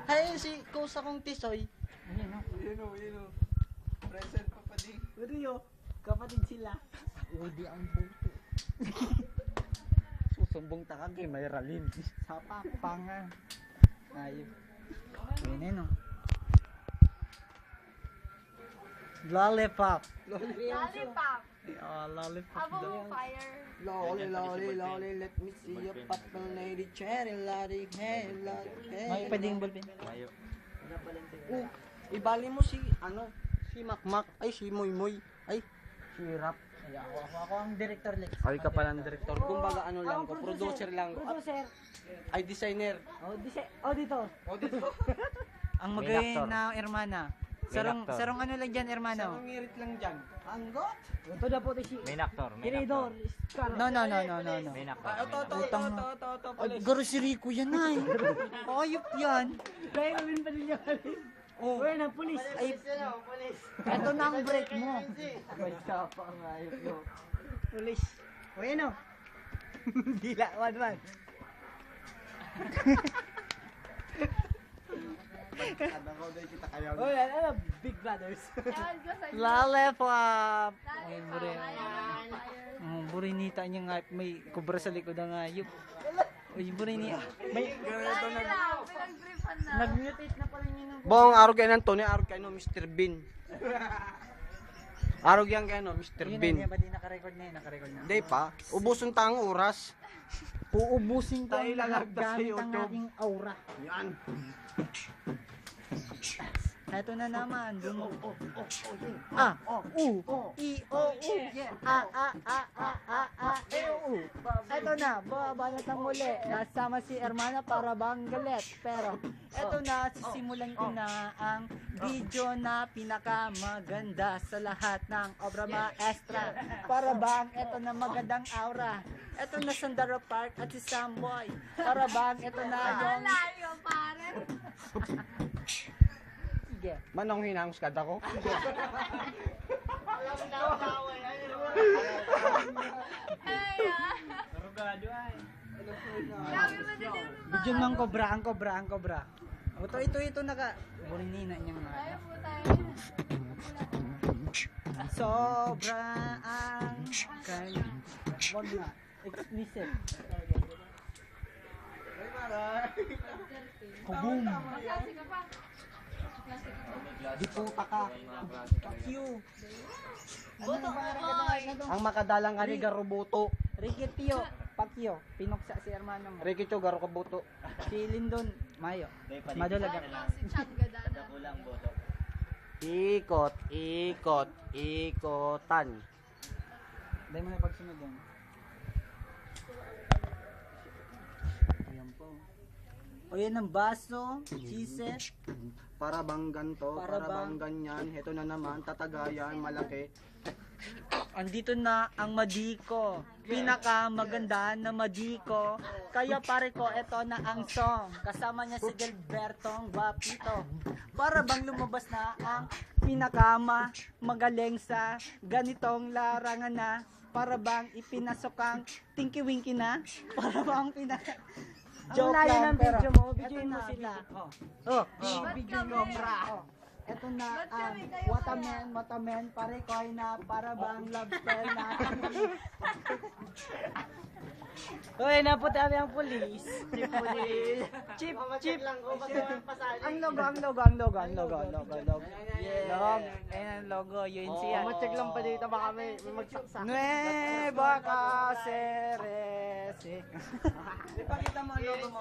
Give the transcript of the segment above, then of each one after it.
Hay si Kusa kong tisoy. Yun o. Present pa pa din. Uriyo, kapatid sila. Udi ang puto. Susumbong takag kay may ralin. Sapa, panga. Ayop. Yun no. Lollipop. Lollipop. Lollipop Abo daw. fire. Lolly, let me see your pop lady, cherry lady, hey, lady, hey. May pwedeng ballpen. Mayo. Ibali mo si, si Makmak, ay si Moymoy, ay. Si Rap. Ay, ako ang director Lex. Ay ka pala ng director, kumbaga lang ko, producer lang ko. Producer. Ay designer. Auditor. Ang magaling na hermana. Sarong ano lang dyan, hermano? Sarong ngirit lang dyan. Anggot? Ito na po si Main actor. Tirador. No. Main actor. Garo si Rico yan ay. Ayop yan. Kaya namin pa ninyo. Oh, Uy, na pulis. ay, eto na ang break mo. Magsapa ang ayop yun. Pulis. Uy, ano? Dila, one. Kadang-kadang daw kita kayo. Uy, ano? Big Brothers. Ewan ko sa Lollipop. Ay, Lollipop. bure. Ayaw fire. Burinita niya nga, may kubra sa likod ng ayop. Uy, burinita. May, Dahil lang, pinag-gripan na. nag-mutate na pala niya ng... Bong, arog yan Tony, arog kayo Mr. Bean. Arog yan kayo Mr. Yun Bean. na, ba di nakarecord na yun? Nakarecord na. Hindi pa, ubusun tang oras. Uubusin ko Tayo ang lang lahat hagdas sa gamit ang YouTube. aking aura. Yan. Eto na naman. A, U, I, O, U. U. Eto na, babanat ng muli. Nasama si Hermana para bang galit. Pero, eto na, sisimulan ko na ang video na pinakamaganda sa lahat ng obra maestra. Para bang, eto na magandang aura. Eto na Sandaro Park at si Samboy. Para bang, eto na yung... Malayo, pare. Sige. Manong hinangs kada ko. Ay, Karugado ay. grabe mo din yung Bigyan ng kobra, ang kobra. Ito naka... Burinina niyang nga. Ayaw po tayo. Sobra ang kanya. Wag na. Explicit. Kubum. Klase ka pa. Di puta ka. Fuck you. Ano ba Ang makadalang ani garubuto. Ricky Tio. Fuck you. Pinoksa si hermano mo. Ricky Cho garo kabuto. Si Lindon. Mayo. Madulaga. Si Chan Gadana. Kulang boto. Ikotan. Dahil mo na pagsunod yan. Ayan po. O yan ang baso. Cheese. Para bang ganto, Para para bang- bang ganyan. Heto na naman, tatagayan, malaki. Andito na ang Madiko. Pinakamaganda na Madiko. Kaya pare ko, eto na ang song. Kasama niya si Gilbertong Guapito. Para bang lumabas na ang magaling sa ganitong larangan na. Para bang ipinasok ang Tinky Winky na. Para bang Ang layo ng video mo, videoin mo sila. Video mo, bra. Eto na ang Watamen, pare ko ay na para bang love spell na. Uy, naputi kami ang pulis. Chip lang ko ang logo. Ayan ang logo, UNC yan. Macheck lang pa dito, baka may magsaksak. Nueva Caceres. Ipakita mo ang logo mo.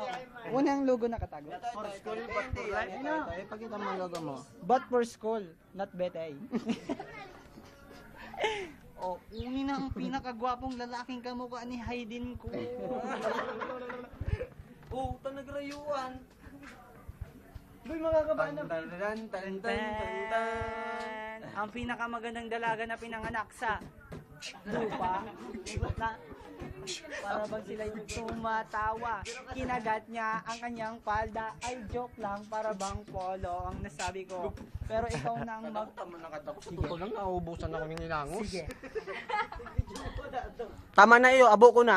Unang logo nakatago. For school, but for life. Ipakita mo ang logo mo. But for school, not betay. Oh, uni na ang pinakagwapong lalaking kamukha ni Haydin ko. Oh, nagrayuan. Uy, mga kabana. Ang pinakamagandang dalaga na pinanganak sa lupa na Para bang sila'y tumatawa. Kinagat niya ang kanyang palda. Ay, joke lang, para bang polo ang nasabi ko. Pero ikaw na ang mag... Ito lang, nauubusan na kaming nilangos. Sige. Tama na iyo, abo ko na.